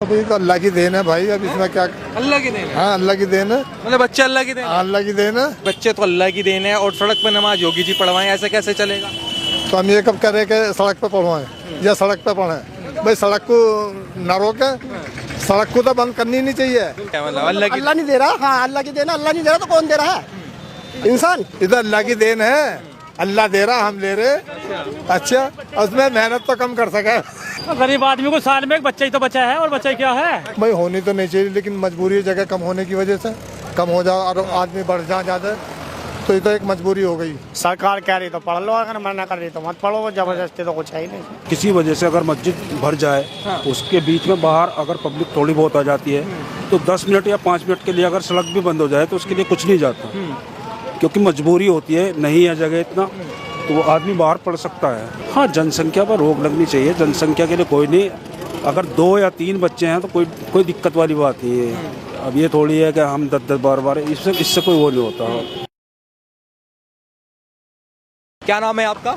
अभी तो अल्लाह की देन है भाई, अब इसमें क्या। अल्लाह की देन है। हाँ, अल्लाह की देन है। मतलब बच्चे अल्लाह की देन है। अल्लाह की देन है। बच्चे तो अल्लाह की देन है और सड़क पे नमाज योगी जी पढ़वाएं, ऐसे कैसे चलेगा? तो हम ये कब करें कि सड़क पे पढ़वाएं या सड़क पे पढ़ें? भाई सड़क को न रोके, सड़क को तो बंद करनी नहीं चाहिए। क्या मतलब अल्लाह नहीं दे रहा। हाँ, अल्लाह की देन है। अल्लाह नहीं दे रहा तो कौन दे रहा है? इंसान। इधर अल्लाह की देन है, अल्लाह दे रहा, हम ले रहे। अच्छा, उसमें मेहनत तो कम कर सके। गरीब आदमी को साल में एक बच्चा ही तो बचा है, और बच्चा क्या है? भाई होनी तो नहीं चाहिए, लेकिन मजबूरी जगह कम होने की वजह से कम हो जा और आदमी बढ़ जा ज्यादा, तो ये तो एक मजबूरी हो गई। सरकार कह रही तो पढ़ लो, अगर मना कर रही तो मत पढ़ो। जबरदस्ती तो कुछ है ही नहीं। किसी वजह से अगर मस्जिद भर जाए, उसके बीच में बाहर अगर पब्लिक थोड़ी बहुत आ जाती है तो 10 मिनट या 5 मिनट के लिए अगर सड़क भी बंद हो जाए तो उसके लिए कुछ नहीं जाता, क्योंकि मजबूरी होती है, नहीं है जगह इतना, तो वो आदमी बाहर पढ़ सकता है। हाँ, जनसंख्या पर रोक लगनी चाहिए, जनसंख्या के लिए कोई नहीं। अगर 2 या 3 बच्चे हैं तो कोई दिक्कत वाली बात नहीं है। अब ये थोड़ी है कि हम 10-10 बार इससे कोई वो नहीं होता। क्या नाम है आपका?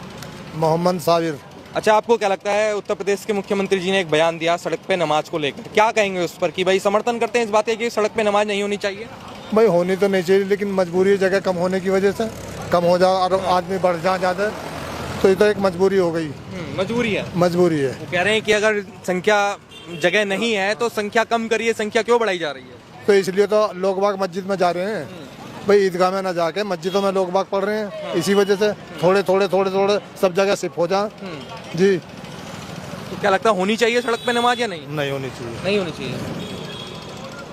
मोहम्मद साबिर। अच्छा, आपको क्या लगता है, उत्तर प्रदेश के मुख्यमंत्री जी ने एक बयान दिया सड़क पे नमाज को लेकर, क्या कहेंगे उस पर कि भाई समर्थन करते हैं इस बात की सड़क पे नमाज नहीं होनी चाहिए? भाई होनी तो नहीं चाहिए, लेकिन मजबूरी जगह कम होने की वजह से कम हो जा और आदमी बढ़ जा ज्यादा, तो ये तो एक मजबूरी हो गई। मजबूरी है। मजबूरी है। वो कह रहे हैं कि अगर संख्या जगह नहीं है तो संख्या कम करिए, संख्या क्यों बढ़ाई जा रही है? तो इसलिए तो लोग बाग मस्जिद में जा रहे हैं भाई, ईदगाह में ना जाके मस्जिदों में लोग बाग पढ़ रहे हैं। इसी वजह से थोड़े थोड़े सब जगह शिफ्ट हो जाए। जी, तो क्या लगता है, होनी चाहिए सड़क पे नमाज या नहीं? नहीं होनी चाहिए। नहीं होनी चाहिए।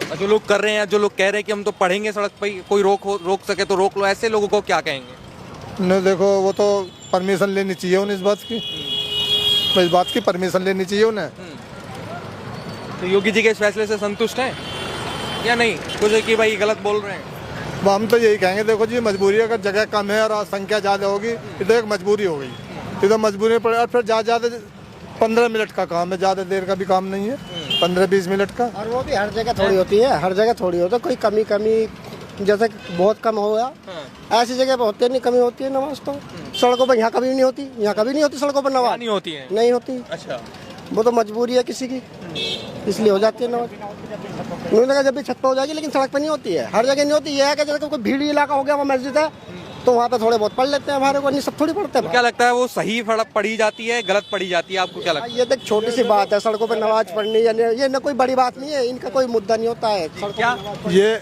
और जो लोग कर रहे हैं, जो लोग कह रहे हैं कि हम तो पढ़ेंगे सड़क पे, कोई रोक सके तो रोक लो, ऐसे लोगों को क्या कहेंगे? नहीं, देखो वो तो परमिशन लेनी चाहिए उन्हें इस बात की, तो इस बात की परमिशन लेनी चाहिए उन्हें। तो योगी जी के इस फैसले से संतुष्ट हैं या नहीं? कुछ कि भाई गलत बोल रहे हैं? वो हम तो यही कहेंगे, देखो जी मजबूरी, अगर जगह कम है और संख्या ज़्यादा होगी, ये तो एक मजबूरी हो गई। ये तो मजबूरी पड़े, और फिर ज़्यादा 15 मिनट का काम है, ज़्यादा देर का भी काम नहीं है, 15-20 मिनट का। और वो भी हर जगह थोड़ी होती है, हर जगह थोड़ी होती है। कोई कमी जैसे बहुत कम हो गया, ऐसी जगह पे होती है, नहीं कमी होती है नमाज तो। सड़कों पर यहाँ कभी नहीं होती, यहाँ कभी नहीं होती सड़कों पर नमाज। नहीं होती है? नहीं होती। अच्छा, वो तो मजबूरी है किसी की, इसलिए हो जाती है नमाज। मुझे लगा जब भी छत पर हो जाएगी, लेकिन सड़क पर नहीं होती है, हर जगह नहीं होती। यह है कि जैसे कोई भीड़ इलाका हो गया, वहाँ मस्जिद है तो वहाँ पे थोड़े बहुत पढ़ लेते हैं, हमारे को नहीं सब थोड़ी पढ़ते हैं। क्या लगता है वो सही पढ़ी जाती है, गलत पढ़ी जाती है, आपको क्या लगता है? ये तो एक छोटी सी बात है, सड़कों पर नमाज पढ़नी या नहीं, ये ना कोई बड़ी बात नहीं है, इनका कोई मुद्दा नहीं होता है। क्या ये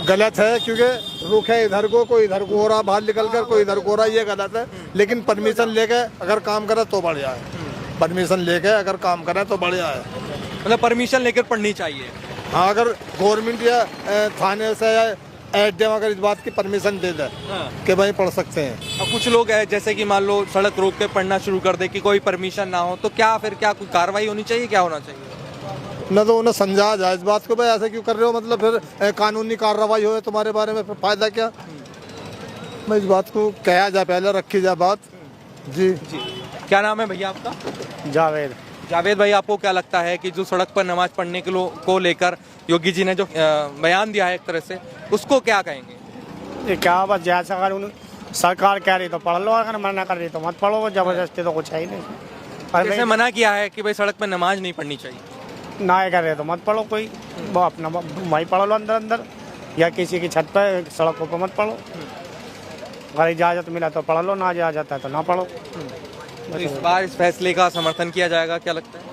गलत है, क्योंकि रुख है इधर को, कोई इधर को हो रहा, बाहर निकल कर कोई इधर को हो रहा, ये गलत है। लेकिन परमिशन लेके अगर काम करे तो बढ़िया है, परमिशन लेके अगर काम करे तो बढ़िया है। मतलब परमिशन लेकर पढ़नी चाहिए? हाँ, अगर गवर्नमेंट या थाने से या एडीएम अगर इस बात की परमिशन दे दे कि भाई पढ़ सकते हैं। अब कुछ लोग है जैसे कि मान लो सड़क रोक के पढ़ना शुरू कर दे कि कोई परमिशन ना हो, तो क्या फिर कोई कार्रवाई होनी चाहिए, क्या होना चाहिए? न तो उन्हें समझा जाए इस बात को, भाई ऐसा क्यों कर रहे हो, मतलब फिर कानूनी कार्रवाई हो तुम्हारे बारे में, फिर फायदा क्या? मैं इस बात को कहा जाए, पहले रखी जाए बात। जी। क्या नाम है भैया आपका? जावेद। जावेद भाई, आपको क्या लगता है कि जो सड़क पर नमाज पढ़ने के को लेकर योगी जी ने जो बयान दिया है एक तरह से, उसको क्या कहेंगे? ये क्या बस जैसा अगर सरकार कह रही तो पढ़ लो, अगर मना कर रही तो मत पढ़ो। जबरदस्ती तो कुछ है ही नहीं। जैसे मना किया है कि भाई सड़क पर नमाज नहीं पढ़नी चाहिए, ना ये कर रहे तो मत पढ़ो, कोई वो अपना वही पढ़ लो अंदर या किसी की छत पर, सड़कों पर मत पढ़ो। अगर इजाज़त मिला तो पढ़ लो, ना इजाज़त है तो ना पढ़ो। तो इस बार इस फैसले का समर्थन किया जाएगा, क्या लगता है?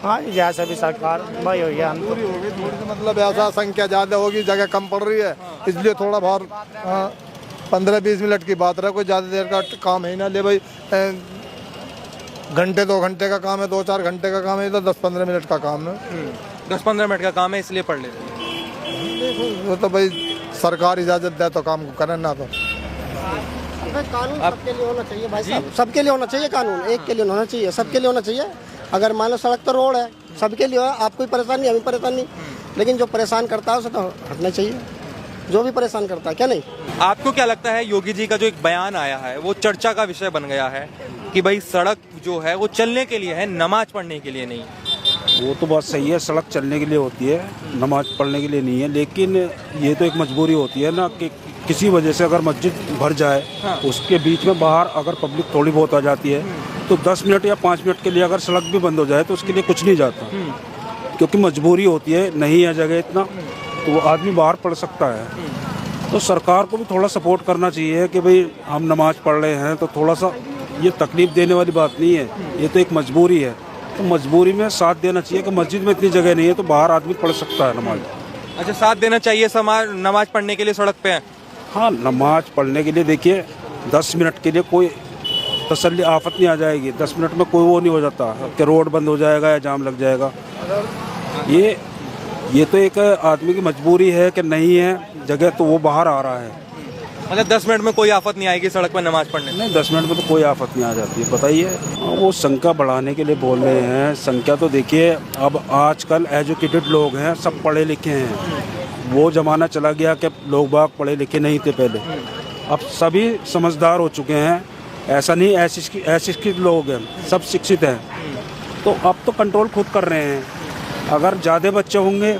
हाँ, जैसे भी सरकार वही हो गया। पूरी होगी थोड़ी सी, मतलब ऐसा संख्या ज़्यादा होगी, जगह कम पड़ रही है, इसलिए थोड़ा बहुत 15-20 मिनट की बात रहा, कोई ज़्यादा देर का काम है ना ले भाई। घंटे 2 घंटे का काम है, 2-4 घंटे का काम है, तो 10-15 मिनट का काम है। 10-15 मिनट का काम है, इसलिए पढ़ लेते हैं। वो तो भाई सरकार इजाज़त दे तो काम को करें, ना तो कानून सबके लिए होना चाहिए भाई साहब, सबके लिए होना चाहिए कानून, एक के लिए होना चाहिए, सबके लिए होना चाहिए। अगर मान लो सड़क तो रोड है, सबके लिए है, आपको परेशानी हमें परेशानी, लेकिन जो परेशान करता है उसे तो हटना चाहिए, जो भी परेशान करता है। क्या नहीं? आपको क्या लगता है, योगी जी का जो एक बयान आया है वो चर्चा का विषय बन गया है कि भाई सड़क जो है वो चलने के लिए है, नमाज पढ़ने के लिए नहीं? वो तो बात सही है, सड़क चलने के लिए होती है, नमाज पढ़ने के लिए नहीं है, लेकिन ये तो एक मजबूरी होती है ना कि किसी वजह से अगर मस्जिद भर जाए, उसके बीच में बाहर अगर पब्लिक थोड़ी बहुत आ जाती है तो 10 मिनट या 5 मिनट के लिए अगर सड़क भी बंद हो जाए तो उसके लिए कुछ नहीं जाता, क्योंकि मजबूरी होती है, नहीं है जगह इतना, तो वो आदमी बाहर पढ़ सकता है। तो सरकार को भी थोड़ा सपोर्ट करना चाहिए कि भाई हम नमाज पढ़ रहे हैं तो थोड़ा सा, ये तकलीफ देने वाली बात नहीं है, ये तो एक मजबूरी है। तो मजबूरी में साथ देना चाहिए कि मस्जिद में इतनी जगह नहीं है तो बाहर आदमी पढ़ सकता है नमाज। अच्छा, साथ देना चाहिए समाज नमाज पढ़ने के लिए सड़क पे है। हाँ, नमाज पढ़ने के लिए देखिए 10 मिनट के लिए कोई तसल्ली आफत नहीं आ जाएगी। 10 मिनट में कोई वो नहीं हो जाता कि रोड बंद हो जाएगा या जाम लग जाएगा। ये तो एक आदमी की मजबूरी है कि नहीं है जगह, तो वो बाहर आ रहा है। मतलब 10 मिनट में कोई आफत नहीं आएगी सड़क पर नमाज पढ़ने में? नहीं, 10 मिनट में तो कोई आफत नहीं आ जाती है, बताइए। वो संख्या बढ़ाने के लिए बोल रहे हैं। संख्या तो देखिए, अब आजकल एजुकेटेड लोग हैं, सब पढ़े लिखे हैं। वो ज़माना चला गया कि लोग बाग पढ़े लिखे नहीं थे पहले। अब सभी समझदार हो चुके हैं। ऐसा नहीं अशिक्षित लोग हैं, सब शिक्षित हैं। तो अब तो कंट्रोल खुद कर रहे हैं। अगर ज़्यादा बच्चे होंगे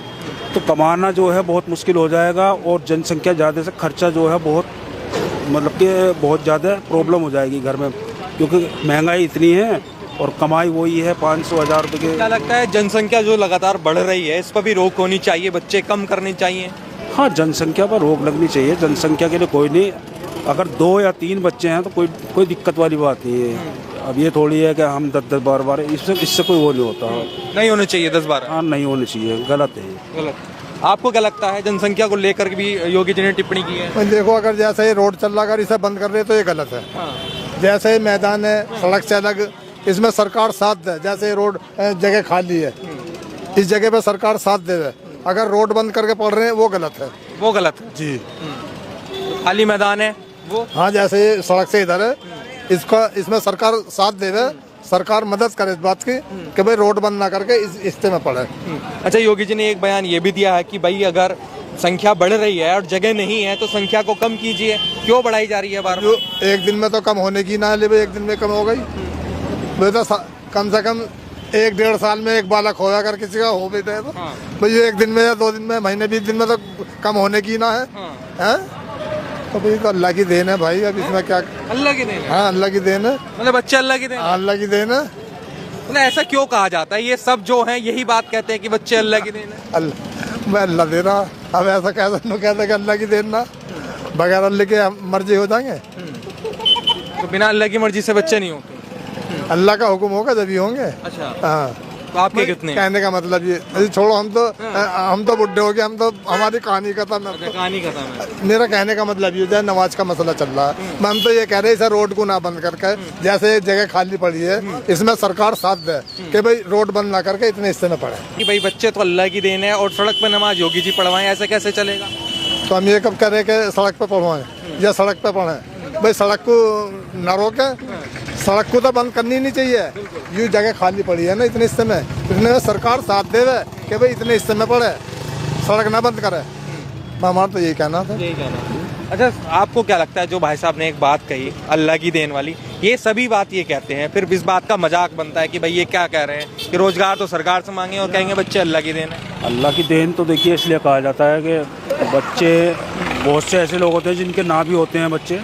तो कमाना जो है बहुत मुश्किल हो जाएगा, और जनसंख्या ज़्यादा से खर्चा जो है बहुत, मतलब कि बहुत ज़्यादा प्रॉब्लम हो जाएगी घर में, क्योंकि महंगाई इतनी है और कमाई वही है 500-1000 रुपये की। क्या लगता है जनसंख्या जो लगातार बढ़ रही है, इस पर भी रोक होनी चाहिए, बच्चे कम करने चाहिए? हाँ, जनसंख्या पर रोक लगनी चाहिए। जनसंख्या के लिए कोई नहीं, अगर 2 या 3 बच्चे हैं तो कोई दिक्कत वाली बात नहीं है। अब ये थोड़ी है कि हम 10-10, 12-12, इससे कोई वो नहीं होता। नहीं होने चाहिए 10-12? हाँ, नहीं होनी चाहिए, गलत है। गलत। आपको क्या लगता है जनसंख्या को लेकर भी योगी जी ने टिप्पणी की है? देखो, अगर जैसे रोड चल रहा, अगर इसे बंद कर रहे तो ये गलत है। जैसे मैदान है, सड़क से अलग, इसमें सरकार साथ दे। जैसे रोड जगह खाली है, इस जगह पे सरकार साथ दे। अगर रोड बंद करके पढ़ रहे हैं वो गलत है। वो गलत है जी। खाली मैदान है वो, हाँ, जैसे ये सड़क से इधर है, इसमें सरकार साथ देवे, सरकार मदद करे इस बात की कि भाई रोड बंद ना करके इस हिस्से में पड़े। अच्छा, योगी जी ने एक बयान ये भी दिया है कि भाई अगर संख्या बढ़ रही है और जगह नहीं है तो संख्या को कम कीजिए। क्यों बढ़ाई जा रही है बार? जो एक दिन में तो कम होने की ना है, भाई एक दिन में कम हो गई। भाई तो कम से कम 1-1.5 साल में एक बालक होगा, अगर किसी का हो भी तो भाई 1 दिन में या 2 दिन में, महीने 20 दिन में तो कम होने की ना है। तो भाई तो अल्लाह की देन है भाई, अब इसमें क्या। अल्लाह की देन है? हाँ, अल्लाह की देन है। मतलब बच्चे अल्लाह की देन है? अल्लाह की देन है। मतलब ऐसा क्यों कहा जाता है? ये सब जो हैं यही बात कहते हैं कि बच्चे अल्लाह की देन है। मैं अल्लाह दे रहा, अब ऐसा कहते कि अल्लाह की देन ना, बगैर अल्लाह के मर्जी हो जाएंगे। तो बिना अल्लाह की मर्जी से बच्चे नहीं होते? अल्लाह का हुक्म होगा जब ही होंगे। अच्छा। हाँ, तो आपके कितने? कहने का मतलब ये, अरे छोड़ो, हम तो बुढ़े हो गए, हम तो, हमारी कहानी खत्म है। कहानी खत्म है। मेरा कहने का मतलब ये है, नमाज का मसला चल रहा है, हम तो ये कह रहे हैं इसे रोड को ना बंद करके, जैसे जगह खाली पड़ी है इसमें सरकार साथ दे कि भाई रोड बंद ना करके इतने हिस्से में पड़े। कि भाई बच्चे तो अल्लाह की देन है और सड़क पर नमाज योगी जी पढ़वाएं, ऐसे कैसे चलेगा? तो हम ये कब करें कि सड़क पे पढ़वाएं या सड़क पे पढ़ें? भाई सड़क को न रोके, सड़क को तो बंद करनी नहीं चाहिए। यूँ जगह खाली पड़ी है ना इतने हिस्से में, इतने में सरकार साथ दे कि भाई इतने हिस्से में पड़े, सड़क ना बंद करे। हमारा तो यही कहना था। यही कहना। अच्छा, आपको क्या लगता है जो भाई साहब ने एक बात कही अल्लाह की देन वाली, ये सभी बात ये कहते हैं, फिर इस बात का मजाक बनता है कि भाई ये क्या कह रहे हैं कि रोजगार तो सरकार से मांगे और कहेंगे बच्चे अल्लाह की देन है? अल्लाह की देन तो देखिए इसलिए कहा जाता है कि बच्चे, बहुत से ऐसे लोग होते हैं जिनके ना भी होते हैं बच्चे,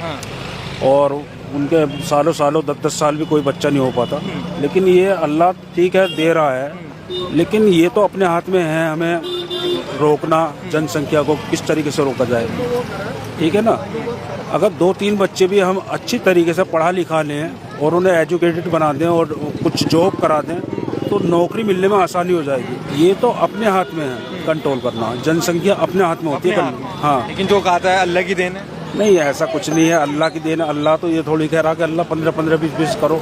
और उनके सालों 10-10 साल भी कोई बच्चा नहीं हो पाता। लेकिन ये अल्लाह ठीक है दे रहा है, लेकिन ये तो अपने हाथ में है हमें रोकना, जनसंख्या को किस तरीके से रोका जाए। ठीक है ना, अगर 2-3 बच्चे भी हम अच्छी तरीके से पढ़ा लिखा लें और उन्हें एजुकेटेड बना दें और कुछ जॉब करा दें तो नौकरी मिलने में आसानी हो जाएगी। ये तो अपने हाथ में है कंट्रोल करना, जनसंख्या अपने हाथ में होती है। हाँ, लेकिन जो कहा है अल्लाह की देन है, नहीं ऐसा कुछ नहीं है। अल्लाह की देन, अल्लाह तो ये थोड़ी कह रहा कि अल्लाह 15-15, 20-20 करो।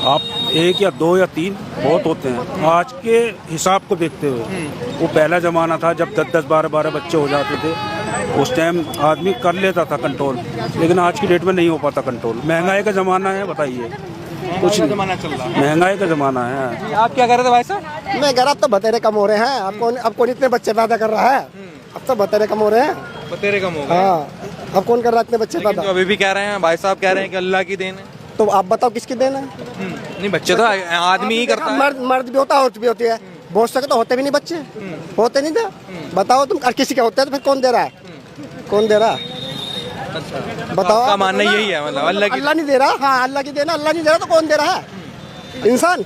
आप 1 या 2 या 3 बहुत होते हैं आज के हिसाब को देखते हुए। वो पहला ज़माना था जब 10-10, 12-12 बच्चे हो जाते थे, उस टाइम आदमी कर लेता था कंट्रोल, लेकिन आज की डेट में नहीं हो पाता कंट्रोल। महंगाई का ज़माना है, बताइए, कुछ जमाना चल रहा है, महंगाई का ज़माना है। आप क्या कर रहे थे भाई साहब? मैं घर, अब तो बतेरे कम हो रहे हैं। अब कौन इतने बच्चे पैदा कर रहा है? अब तो बतेरे कम हो रहे हैं। बतेरे कम हो गए। हाँ, अब कौन कर रहा है इतने बच्चे लेकिन पैदा? जो अभी भी कह रहे हैं भाई साहब, कह रहे हैं कि अल्लाह की देन है। तो आप बताओ किसकी देन है? नहीं, बच्चे तो आदमी ही करता है। मर्द भी होता है, औरत भी होती है। बहुत से तो होते भी नहीं बच्चे, होते नहीं थे। बताओ तुम, और किसी के होते हैं तो फिर कौन दे रहा है? कौन दे रहा है? अच्छा, बताओ। आपका मानना यही है, मतलब अल्लाह नहीं दे रहा। हाँ, अल्लाह की देना, अल्लाह नहीं दे रहा तो कौन दे रहा है? इंसान।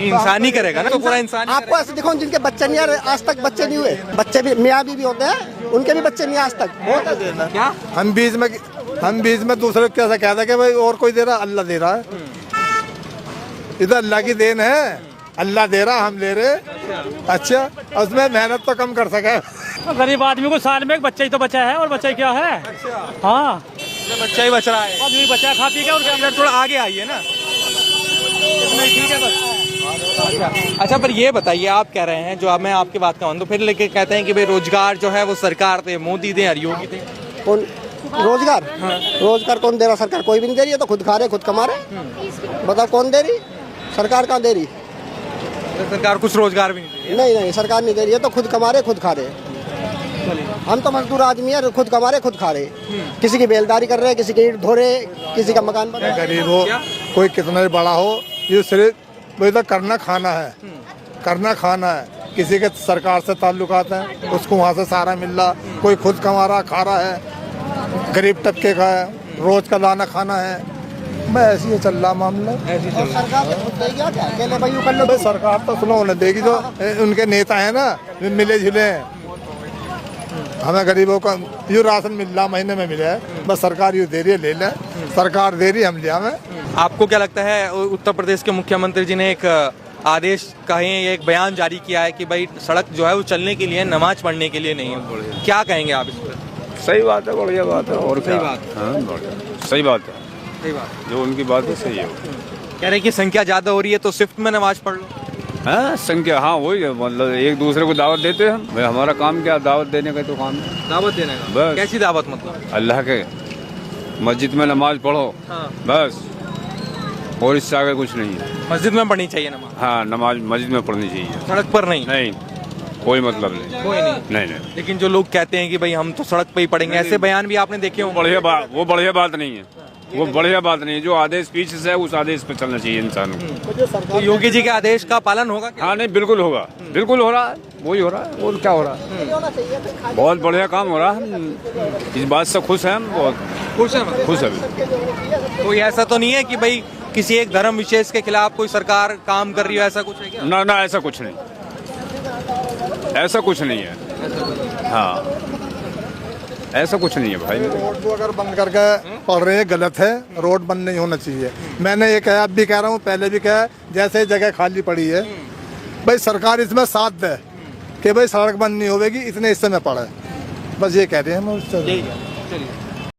इंसान ही करेगा ना, तो पूरा इंसान ही आपको ऐसे दिखाऊं जिनके बच्चे नहीं आ रहे, आज तक बच्चे नहीं हुए, बच्चे भी मियाँ भी होते हैं, उनके भी बच्चे नहीं आज तक। क्या हम बीच में दूसरे को कैसा कहता कि भाई और कोई दे रहा, अल्लाह दे रहा है। इधर अल्लाह की देन है, अल्लाह दे रहा, हम ले रहे। अच्छा, उसमें मेहनत तो कम कर सके। गरीब आदमी को साल में एक बच्चा ही तो बचा है, और बच्चा क्या है। हाँ, बच्चा ही बच रहा है, आदमी बचा खा पी के, और क्या। अंदर थोड़ा आगे आइए ना। नहीं, ठीक है बस। अच्छा, पर ये बताइए, आप कह रहे हैं, जो अब मैं आपकी बात कहूँ तो फिर लेके कहते हैं कि भाई रोजगार जो है वो सरकार दे, मोदी दे, योगी दे। कौन रोजगार? रोजगार कौन दे रहा? सरकार कोई भी नहीं दे रही है, तो खुद खा रहे, खुद कमा रहे। बताओ कौन दे रही? सरकार कहाँ दे रही? तो सरकार कुछ रोजगार भी नहीं दे रही। नहीं, सरकार नहीं दे रही है, तो खुद कमा रहे, खुद खा रहे। हम तो मजदूर आदमी है, खुद कमा रहे, खुद खा रहे। किसी की बेलदारी कर रहे, किसी की ईंट धो रहे, किसी का मकान बना रहे। गरीब हो, कोई कितना भी बड़ा हो, ये सिर्फ वही तो करना खाना है, करना खाना है। किसी के सरकार से ताल्लुकात हैं, उसको वहाँ से सारा मिल रहा, कोई खुद कमा रहा, खा रहा है। गरीब तबके का है, रोज का दाना खाना है। मैं ऐसे ही चल रहा मामला। सरकार तो खुद देगी क्या? अकेले भाई यूं कर लो। भाई सरकार तो सुनो होने देगी, जो उनके नेता है ना, जो मिले जुले हैं। हमें गरीबों का यूँ राशन मिल रहा, महीने में मिला है, बस सरकार यूँ दे रही है, ले लें। सरकार दे रही है, हम ले आवे। आपको क्या लगता है, उत्तर प्रदेश के मुख्यमंत्री जी ने एक आदेश कहें, एक बयान जारी किया है कि भाई सड़क जो है वो चलने के लिए, नमाज पढ़ने के लिए नहीं है। क्या कहेंगे आप इस पर? सही बात है, बढ़िया बात है। और सही क्या? बात। हाँ, बढ़िया, सही बात है। सही बात। जो उनकी बात है सही है। कह रहे हैं कि संख्या ज्यादा हो रही है तो स्विफ्ट में नमाज पढ़ लो। हाँ, संख्या, हाँ वही है, मतलब एक दूसरे को दावत देते हैं हम। भाई हमारा काम क्या, दावत देने का तो काम है। दावत देने का? बस। कैसी दावत मतलब? अल्लाह के मस्जिद में नमाज पढ़ो, हाँ। बस, और इससे आगे कुछ नहीं है। मस्जिद में पढ़नी चाहिए नमाज? हाँ, नमाज मस्जिद में पढ़नी चाहिए, सड़क पर नहीं? नहीं, कोई मतलब नहीं। कोई नहीं? नहीं। लेकिन जो लोग कहते हैं कि भाई हम तो सड़क पे ही पढ़ेंगे, ऐसे बयान भी आपने देखे होंगे। बढ़िया बात, वो बढ़िया बात नहीं है, वो बढ़िया बात नहीं है। जो आदेश पीछे से है, उस आदेश पे चलना चाहिए इंसान को। तो योगी जी के आदेश का पालन होगा क्या? हाँ, नहीं, बिल्कुल होगा, बिल्कुल हो रहा है, वही हो रहा है। और क्या हो रहा है? बहुत बढ़िया काम हो रहा है, हम इस बात से खुश हैं, हम बहुत खुश है? खुश हैं। कोई ऐसा तो नहीं है कि भाई किसी एक धर्म विशेष के खिलाफ कोई सरकार काम कर रही है, ऐसा कुछ है क्या? ना, ऐसा कुछ नहीं, ऐसा कुछ नहीं है। हाँ, ऐसा कुछ नहीं है भाई। रोड को अगर बंद करके पढ़ रहे हैं, गलत है। रोड बंद नहीं होना चाहिए। मैंने ये कहा, अब भी कह रहा हूँ, पहले भी कहा, जैसे जगह खाली पड़ी है, भाई सरकार इसमें साथ दे कि भाई सड़क बंद नहीं होगी, इतने हिस्से में पड़े। बस ये कह रहे हैं हम। चलिए।